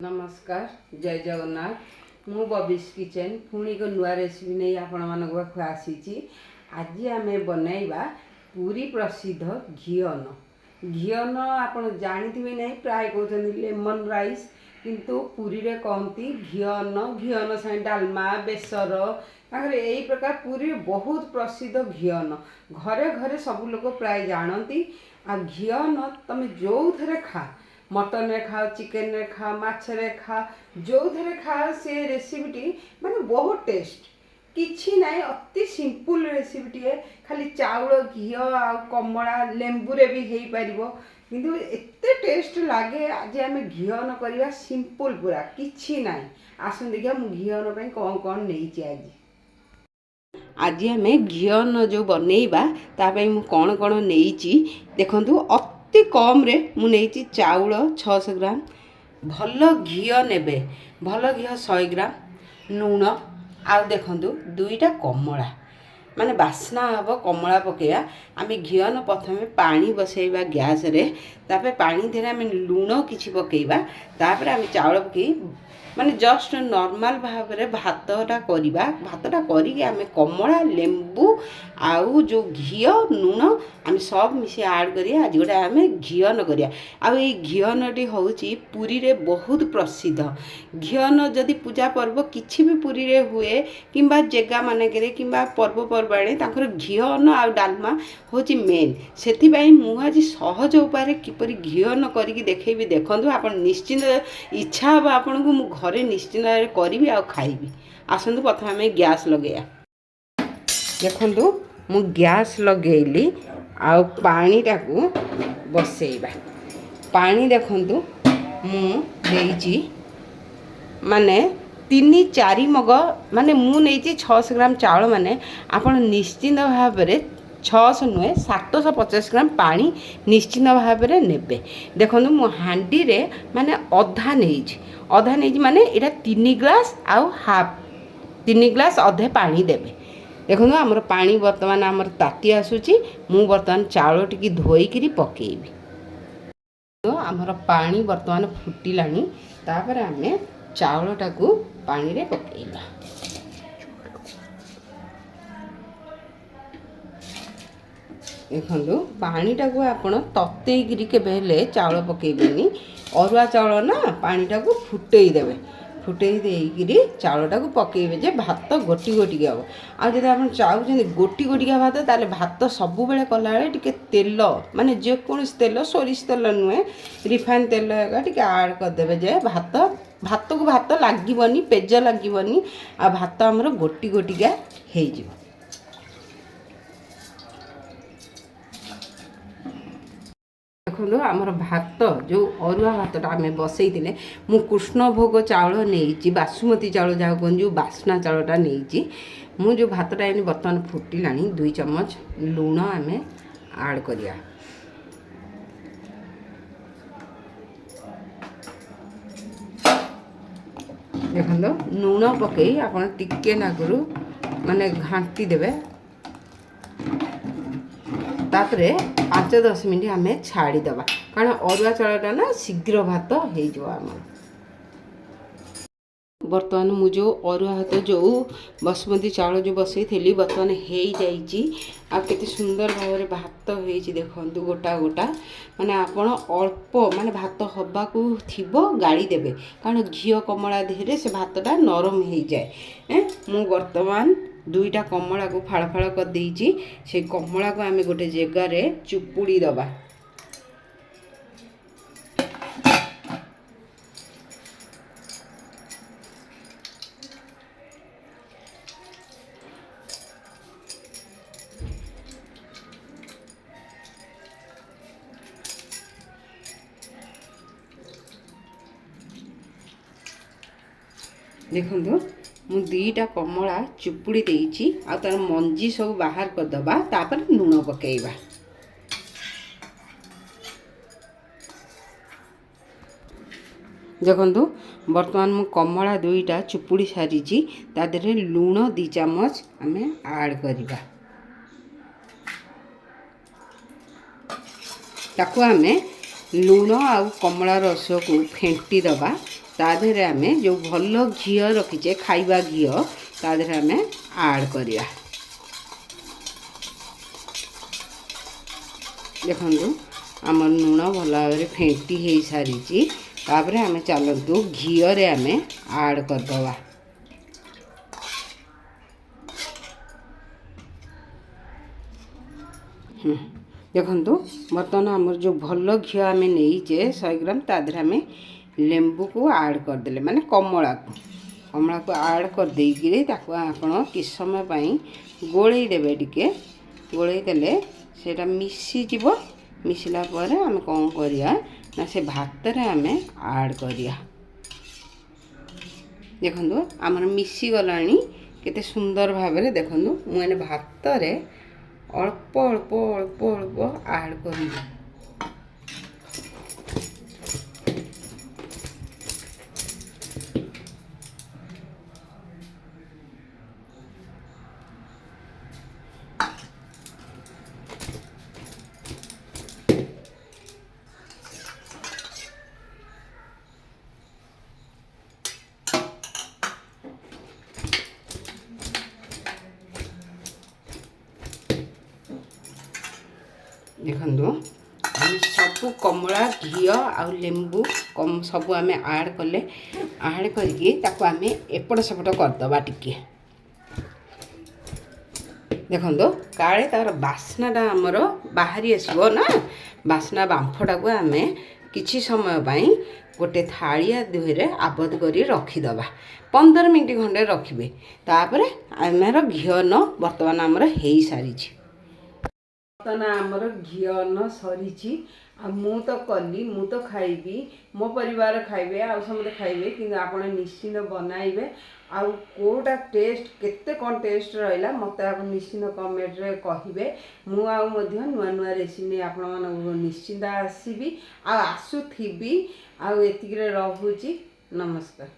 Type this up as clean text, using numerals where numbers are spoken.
नमस्कार जय जगन्नाथ मु बबिश किचन पुणी एक नुआ रेसिपी नहीं आपण मान पाख आसी। आज आम बनैबा पूरी प्रसिद्ध घीअन। घीअन आपण जानी नहीं प्राय कहते लेमन राइस किंतु पूरी रे कहती घीअन। घीअन साई डालमा बेसर यही प्रकार पूरी बहुत प्रसिद्ध घीअन। घरे घरे सब लोग प्राय जानती। आ घीअन तुम जो थे खा मटन रे खाओ चिकेन रे खाओ माछ रे खाओ जो थे खाओ से रेसिपीटी माने बहुत टेस्ट किछि नाई अति सिंपल रेसिपीटी है। खाली चाउल घी आ कमला लेंबू रे भी हेई परिबो किंतु एते टेस्ट लागे। आज आम घीअन करवा सिंपल पूरा किछि नाई। आसन देखिया मु घीअन पई कोन कोन नेइछि। आज आम घीअन जो बनैबा ता पई मु कोन कोन नेइछि देखंतु। अति कम रे मु नेइछि चाउल 600 ग्राम भल घीअ नेबे भल घीअ 100 ग्राम लूण आ देखंतु 2टा कमला माने बास्ना हम कमला पकेया। आम घीअन प्रथम पानी बसैबा गैस रे तापर पानी धीरे आम लूण किछि पकेबा तापर आम चाउल पकई माने जस्ट नॉर्मल भाव में भातटा करवा। भातटा करी आम कमला लेंबू आउ जो घीअ लूण आम सब मिसे ऐड करिया। आज गोटे आम घीअन करिया। आ घीअनटी होउची पुरी रे बहुत प्रसिद्ध। घीअन जदि पूजा पर्व किछि भी पुरी रे हुए किंबा जेगा मानकरे किंबा पर्वपर्वाणी तांकर घीअन आ डालमा होची मेन। सेथि पई मु आज सहज उपाय किपरि घीअन करिकि देखैबी। देखंतु आपण निश्चित इच्छा हो आपन को मु घरे निश्चित करी आ खाइबी। आसंतु प्रथम आम गैस लगेया। देखंतु मु गैस लगेली आ पानीटा को बसैबा। पानी देखंतु मु देइची माने 3-4 मग माने मु नेइची 600 ग्राम चावल माने आपण निश्चित भाव में 600 नुहे 750 ग्राम पानी निश्चित भाव में नेबे। देखो मु हांडी रे माने अधा नहीं माने इटा 3 ग्लास आउ हाफ 3 ग्लास अधे पानी देबे। देखो आमर पानी बर्तमान आमर ताती आसुची। मु बर्तमान चाउल टिकी धोईकरी पकेइबी। तो आमर पानी बर्तमान फुटिलानी तापर आमे चाउलटा को पानी रे पकेइबा। देखो पानीटा को आपण ततेइकरी केबेले चाउल पकेइबेनी। अरुआ चाउल ना पानीटा को फुटेई देबे। फुटेई देइकरी चाउलटा को पकेइबे जे भात गोटी गोटी हम। आ जदि आपण चाहउछन गोटी गोटिका भात ताले भात सबु बेले कला बेले टिके तेल माने जे कोनस तेल सोरिष तेल नुहे रिफाइन तेल एका टिके ऐड कर देबे जे भात को भात लागिबनी पेज लागिबनी आ भात हमर गोटी गोटिका हेइ जिवो। देखो आमर भात जो अरुआ भातटा आम बसई मु कृष्णभोग चाउल नहीं बासुमती चाउल जहाँ कहते जो बास्ना चाउलटा नहीं मु जो भातटा ये बर्तमान फुटिला 2 चम्मच लूण आम ऐड करिया। देखो लूण पकई आप टिके नागरू माने घांटी देवे तापरे 5-10 मिनट आम छाड़ीदबा कारण अरुआ चाउलटा ना शीघ्र भात हो आम। बर्तमान मु जो अरुआ भात जो बासमती चाउल जो बसई थी बर्तमान हो जाइए। आ केते सुंदर भाव में भात हो देखु गोटा गोटा माने आपण अल्प माने भात हवा को थिबो गाड़ी देबे कारण घीओ कमला देहरे से भातटा नरम हो जाए। मु बर्तमान 2टा कमला को फाड़ फाड़ कर देइची। से कमला को आमे गोटे जगार चुपुड़ी दबा। देखो मु 2टा कमला चुपुड़ी देइची आ तार मंजी सब बाहर कर दबा तापर लूण पकेइबा। देखो बर्तमान मु कमला 2टा चुपुड़ी सारी ता देहरे लूण 2 चम्मच आम ऐड करिबा। ताको आम लूण आ कमला रस को फेंटी दबा ता देहरे आमे जो भल घी रखीचे खाइबा घी ता देहरे आमे ऐड करिया। देखंतु आमर लुण भल भाव फेंटी हो सारी तापर आमे चलतु घी रे आमे ऐड करदवा। देखंतु बर्तमान आमर जो भल घी आम नहींचे 100 ग्राम ता देहरे आमे लेंबू को ऐड करदेले माने कमला को ऐड कर देइकिरी ताको आपण किस समय पई गोळेई देबे। टिके गोळेई देले सेटा मिसी जीवो। मिसला पर आमे कोन करिया ना से भात रे आमे ऐड करिया। देखंतु आमर मिसी गलानी केते सुंदर भाबरे। देखंतु मु एने भात रे अल्प अल्प अल्प अल्प ऐड करी। देखंतु आम सब कमला घी आउ लेंबू कम सब आम ऐड कले ऐड करके ताको आम एपट सेपट करदबा। टिके देखंतु काले तार बास्नाटा आमर बाहरी आसबो ना। बास्ना बांफटा को आम किछि समय पई गोटे थालिया देहरे आबद्ध करी रखीदबा। 15 मिनिट खंडे रखिबे। तापर आमर घीन वर्तमान आमर हेई सारी। बर्तमान आमर घीन सरी मु तो कली मु तो खाइबी मो परिवार खाइबे आ समस्त खाइबे कि आपण निश्चिंत बनाइबे। आउ कोटा टेस्ट केते कौन टेस्ट रहा मत आप निश्चिंत कमेंट रे कहिबे। मु आउ मध्य नुआ नुआ रेसिपी आपण मानक निश्चिंत आसीबी आसुथिबी। आउ एतिक रे रहूची। नमस्कार।